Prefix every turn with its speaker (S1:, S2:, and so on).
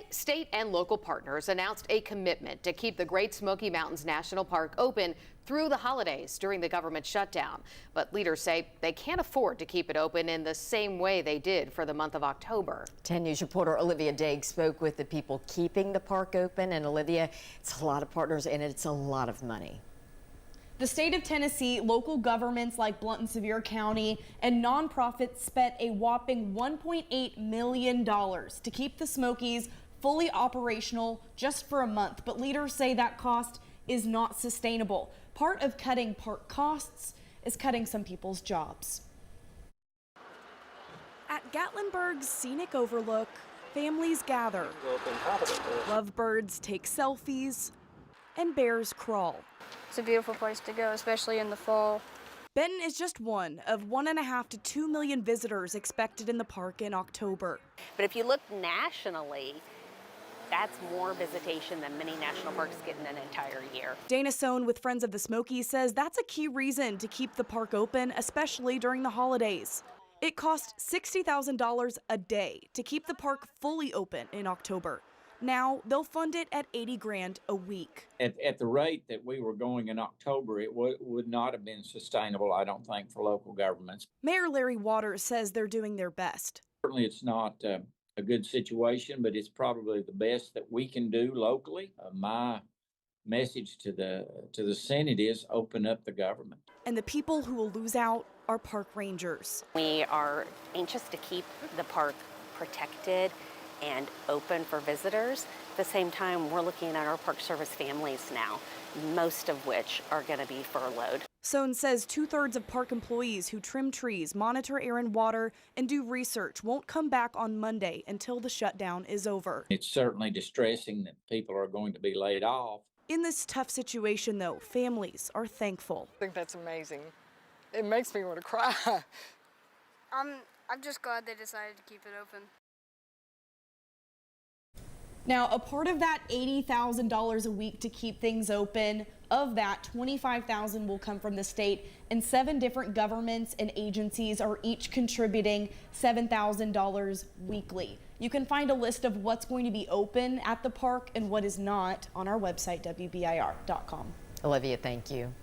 S1: State and local partners announced a commitment to keep the Great Smoky Mountains National Park open through the holidays during the government shutdown. But leaders say they can't afford to keep it open in the same way they did for the month of October.
S2: 10 News reporter Olivia Daig spoke with the people keeping the park open. And Olivia, it's a lot of partners and it's a lot of money.
S3: The state of Tennessee, local governments like Blount and Sevier County, and nonprofits spent a whopping $1.8 million to keep the Smokies fully operational just for a month. But leaders say that cost is not sustainable. Part of cutting park costs is cutting some people's jobs. At Gatlinburg's scenic overlook, families gather. Lovebirds take selfies and bears crawl.
S4: It's a beautiful place to go, especially in the fall.
S3: Benton is just one of 1.5 to 2 million visitors expected in the park in October.
S5: But if you look nationally, that's more visitation than many national parks get in an entire year.
S3: Dana Sohn with Friends of the Smokies says that's a key reason to keep the park open, especially during the holidays. It cost $60,000 a day to keep the park fully open in October. Now they'll fund it at $80 grand a week.
S6: At the rate that we were going in October, it would not have been sustainable, I don't think, for local governments.
S3: Mayor Larry Waters says they're doing their best.
S6: Certainly it's not a good situation, but it's probably the best that we can do locally. My message to the Senate is open up the government.
S3: And the people who will lose out are park rangers.
S5: We are anxious to keep the park protected and open for visitors. At the same time, we're looking at our Park Service families now, most of which are going to be furloughed.
S3: Sohn says 2/3 of park employees who trim trees, monitor air and water, and do research won't come back on Monday until the shutdown is over.
S6: It's certainly distressing that people are going to be laid off.
S3: In this tough situation, though, families are thankful.
S7: I think that's amazing. It makes me want to cry.
S4: I'm just glad they decided to keep it open.
S3: Now, a part of that $80,000 a week to keep things open, of that, $25,000 will come from the state, and 7 different governments and agencies are each contributing $7,000 weekly. You can find a list of what's going to be open at the park and what is not on our website, WBIR.com.
S2: Olivia, thank you.